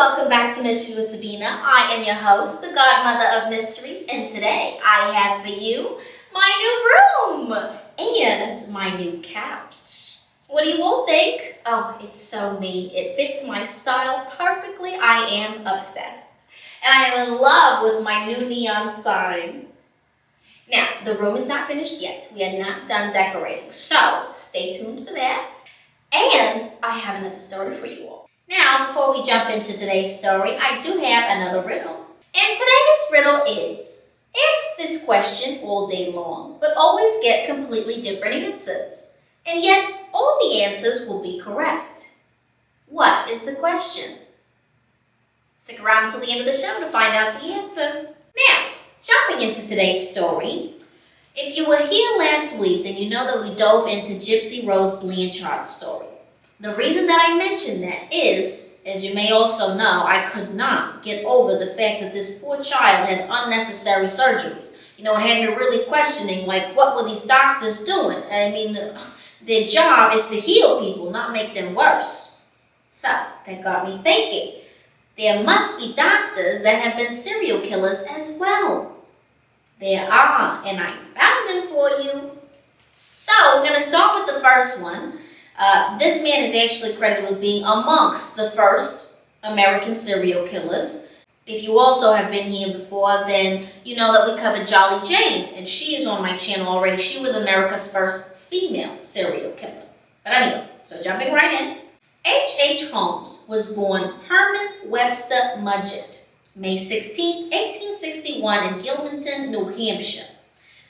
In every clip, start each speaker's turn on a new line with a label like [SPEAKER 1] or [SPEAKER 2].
[SPEAKER 1] welcome back to Mysteries with Divina. I am your host, the Godmother of Mysteries, and today I have for you my new room and my new couch. What do you all think? Oh, it's so me. It fits my style perfectly. I am obsessed. And I am in love with my new neon sign. Now, the room is not finished yet. We are not done decorating, so stay tuned for that. And I have another story for you all. Now, before we jump into today's story, I do have another riddle. And today's riddle is, ask this question all day long, but always get completely different answers. And yet, all the answers will be correct. What is the question? Stick around until the end of the show to find out the answer. Now, jumping into today's story, if you were here last week, then you know that we dove into Gypsy Rose Blanchard's story. The reason that I mentioned that is, as you may also know, I could not get over the fact that this poor child had unnecessary surgeries. You know, it had me really questioning, like, what were these doctors doing? I mean, their job is to heal people, not make them worse. So, that got me thinking. There must be doctors that have been serial killers as well. There are, and I found them for you. So, we're going to start with the first one. This man is actually credited with being amongst the first American serial killers. If you also have been here before, then you know that we covered Jolly Jane, and she is on my channel already. She was America's first female serial killer. But anyway, so jumping right in. H H Holmes was born Herman Webster Mudgett, May 16, 1861 in Gilmanton, New Hampshire.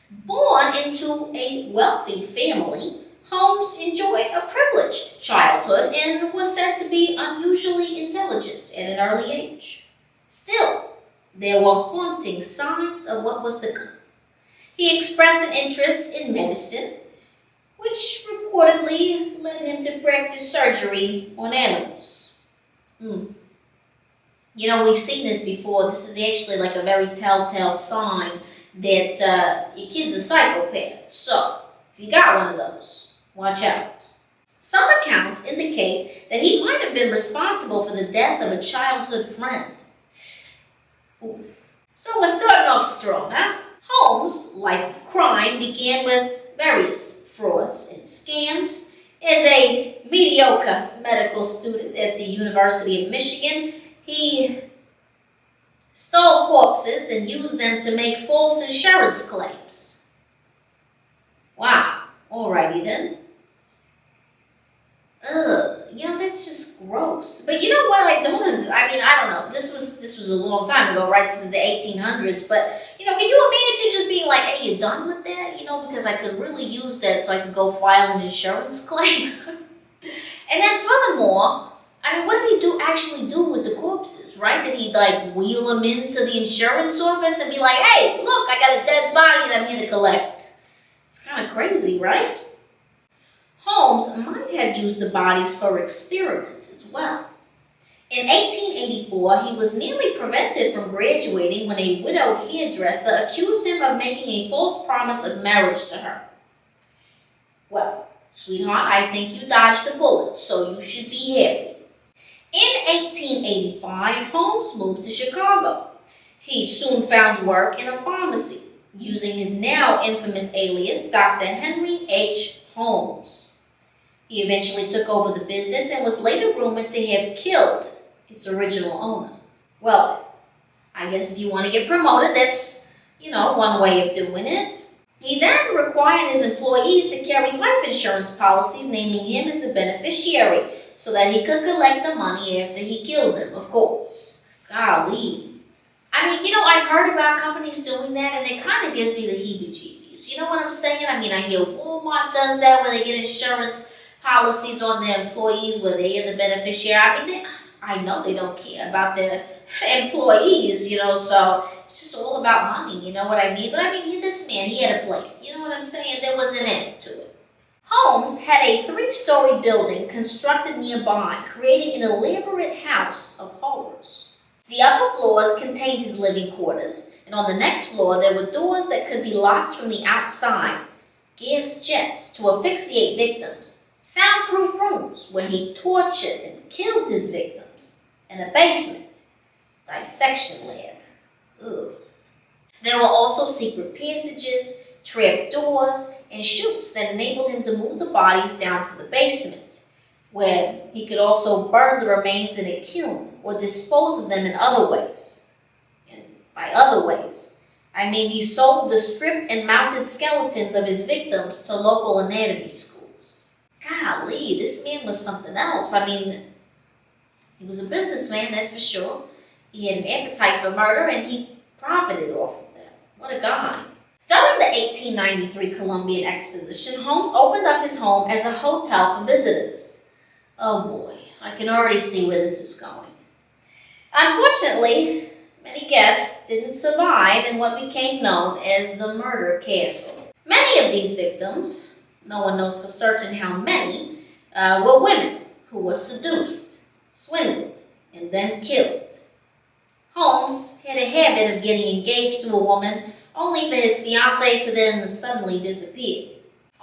[SPEAKER 1] Born into a wealthy family, Holmes enjoyed a privileged childhood and was said to be unusually intelligent at an early age. Still, there were haunting signs of what was to come. He expressed an interest in medicine, which reportedly led him to practice surgery on animals. You know, we've seen this before. This is actually like a very telltale sign that your kid's a psychopath. So, if you got one of those, watch out. Some accounts indicate that he might have been responsible for the death of a childhood friend. Ooh. So we're starting off strong, huh? Holmes' life of crime began with various frauds and scams. As a mediocre medical student at the University of Michigan, he stole corpses and used them to make false insurance claims. Wow, alrighty then. You know, that's just gross. But you know what I don't know. This was a long time ago, right? This is the 1800s. But, you know, can you imagine just being like, hey, you done with that? You know, because I could really use that so I could go file an insurance claim. And then furthermore, I mean, what did he actually do with the corpses, right? Did he, like, wheel them into the insurance office and be like, hey, look, I got a dead body that I'm here to collect? It's kind of crazy, right? Holmes might have used the bodies for experiments as well. In 1884, he was nearly prevented from graduating when a widowed hairdresser accused him of making a false promise of marriage to her. Well, sweetheart, I think you dodged a bullet, so you should be happy. In 1885, Holmes moved to Chicago. He soon found work in a pharmacy, using his now infamous alias, Dr. Henry H. Holmes. He eventually took over the business and was later rumored to have killed its original owner. Well, I guess if you want to get promoted, that's, you know, one way of doing it. He then required his employees to carry life insurance policies naming him as the beneficiary so that he could collect the money after he killed them, of course. Golly. I mean, you know, I've heard about companies doing that, and it kind of gives me the heebie-jeebies. You know what I'm saying? I mean, I hear Walmart does that where they get insurance policies on their employees where they are the beneficiary. I mean, I know they don't care about their employees, you know, so it's just all about money, you know what I mean? But I mean, this man, he had a plan. You know what I'm saying? There was an end to it. Holmes had a 3-story building constructed nearby, creating an elaborate house of horrors. The upper floors contained his living quarters, and on the next floor there were doors that could be locked from the outside, gas jets to asphyxiate victims, soundproof rooms where he tortured and killed his victims, and a basement dissection lab. Ugh. There were also secret passages, trap doors, and chutes that enabled him to move the bodies down to the basement, where he could also burn the remains in a kiln or dispose of them in other ways. And by other ways, I mean he sold the stripped and mounted skeletons of his victims to local anatomy schools. Golly, this man was something else. I mean, he was a businessman, that's for sure. He had an appetite for murder, and he profited off of that. What a guy. During the 1893 Columbian Exposition, Holmes opened up his home as a hotel for visitors. Oh boy, I can already see where this is going. Unfortunately, many guests didn't survive in what became known as the Murder Castle. Many of these victims, no one knows for certain how many, were women who were seduced, swindled, and then killed. Holmes had a habit of getting engaged to a woman only for his fiancée to then suddenly disappear.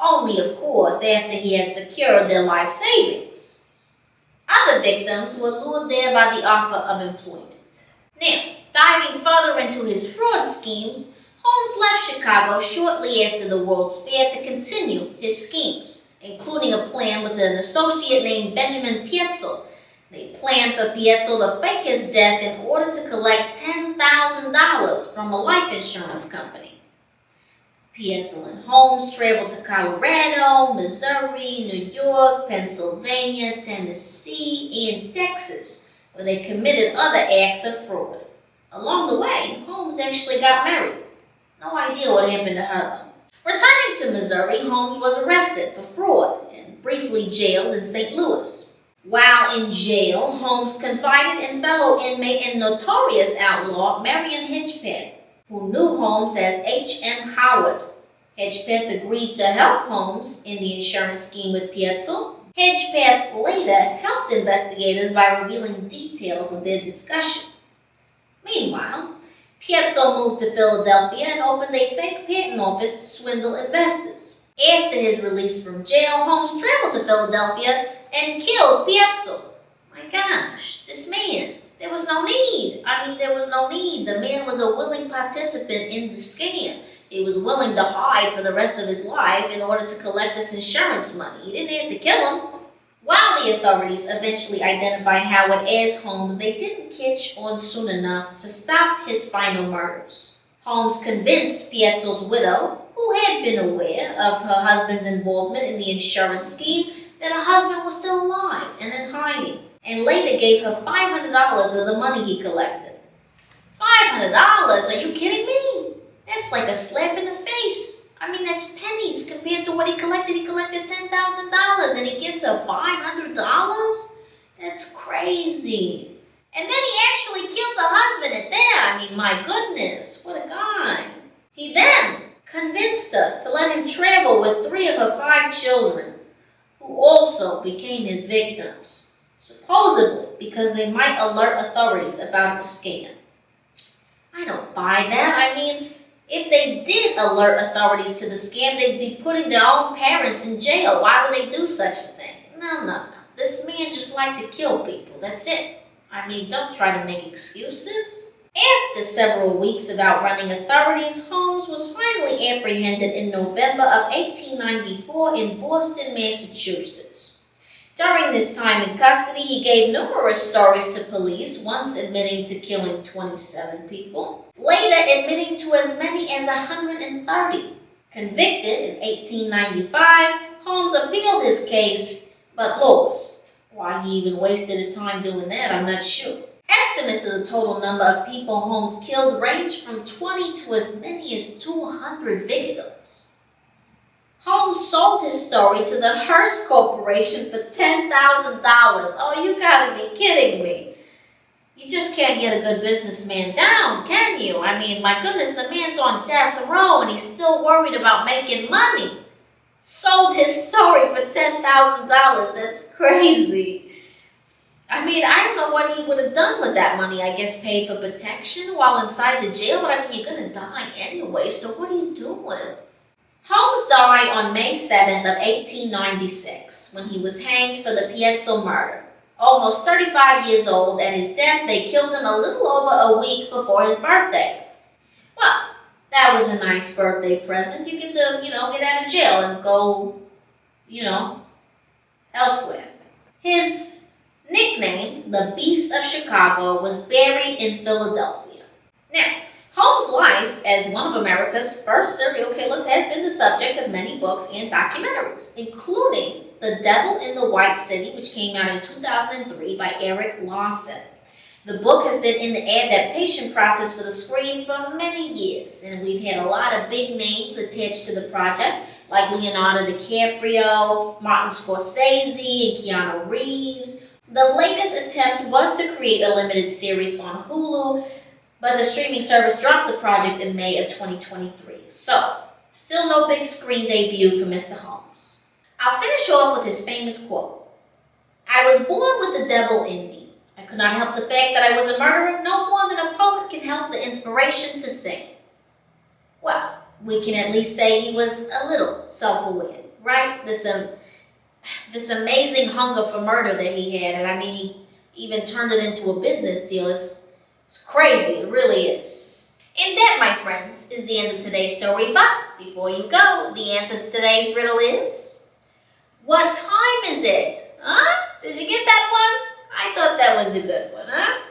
[SPEAKER 1] Only, of course, after he had secured their life savings. Other victims were lured there by the offer of employment. Now, diving further into his fraud schemes, Holmes left Chicago shortly after the World's Fair to continue his schemes, including a plan with an associate named Benjamin Pietzel. They planned for Pietzel to fake his death in order to collect $10,000 from a life insurance company. Pietzel and Holmes traveled to Colorado, Missouri, New York, Pennsylvania, Tennessee, and Texas, where they committed other acts of fraud. Along the way, Holmes actually got married. No idea what happened to her, though. Returning to Missouri, Holmes was arrested for fraud and briefly jailed in St. Louis. While in jail, Holmes confided in fellow inmate and notorious outlaw Marion Hedgepeth, who knew Holmes as H.M. Howard. Hedgepeth agreed to help Holmes in the insurance scheme with Pietzel. Hedgepeth later helped investigators by revealing details of their discussion. Meanwhile, Pietzel moved to Philadelphia and opened a fake patent office to swindle investors. After his release from jail, Holmes traveled to Philadelphia and killed Pietzel. My gosh, this man, there was no need. There was no need. The man was a willing participant in the scam. He was willing to hide for the rest of his life in order to collect this insurance money. He didn't have to kill him. While the authorities eventually identified Howard as Holmes, they didn't catch on soon enough to stop his final murders. Holmes convinced Pietzel's widow, who had been aware of her husband's involvement in the insurance scheme, that her husband was still alive and in hiding, and later gave her $500 of the money he collected. $500? Are you kidding me? That's like a slap in the face. That's pennies compared to what he collected. He collected $10,000 and he gives her $500? That's crazy. And then he actually killed the husband at that. My goodness, what a guy. He then convinced her to let him travel with 3 of her 5 children, who also became his victims, supposedly because they might alert authorities about the scam. I don't buy that. If they did alert authorities to the scam, they'd be putting their own parents in jail. Why would they do such a thing? No. This man just liked to kill people. That's it. Don't try to make excuses. After several weeks of outrunning authorities, Holmes was finally apprehended in November of 1894 in Boston, Massachusetts. During this time in custody, he gave numerous stories to police, once admitting to killing 27 people, later admitting to as many as 130. Convicted in 1895, Holmes appealed his case, but lost. Why he even wasted his time doing that, I'm not sure. Estimates of the total number of people Holmes killed range from 20 to as many as 200 victims. Holmes sold his story to the Hearst Corporation for $10,000. Oh, you gotta be kidding me. You just can't get a good businessman down, can you? My goodness, the man's on death row and he's still worried about making money. Sold his story for $10,000. That's crazy. I don't know what he would have done with that money. I guess paid for protection while inside the jail. But you're going to die anyway, so what are you doing? Holmes died on May 7th of 1896 when he was hanged for the Pietzel murder. Almost 35 years old, at his death, they killed him a little over a week before his birthday. Well, that was a nice birthday present. You get to, get out of jail and go, elsewhere. His nickname, the Beast of Chicago, was buried in Philadelphia. Now, Holmes' life as one of America's first serial killers has been the subject of many books and documentaries, including The Devil in the White City, which came out in 2003 by Eric Lawson. The book has been in the adaptation process for the screen for many years, and we've had a lot of big names attached to the project, like Leonardo DiCaprio, Martin Scorsese, and Keanu Reeves. The latest attempt was to create a limited series on Hulu, but the streaming service dropped the project in May of 2023. So, still no big screen debut for Mr. Holmes. I'll finish off with his famous quote. "I was born with the devil in me. I could not help the fact that I was a murderer no more than a poet can help the inspiration to sing." Well, we can at least say he was a little self-aware, right? This amazing hunger for murder that he had, and he even turned it into a business deal. It's crazy, it really is. And that, my friends, is the end of today's story. But before you go, the answer to today's riddle is, what time is it? Huh? Did you get that one? I thought that was a good one, huh?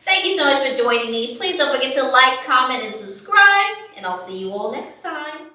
[SPEAKER 1] Thank you so much for joining me. Please don't forget to like, comment, and subscribe. And I'll see you all next time.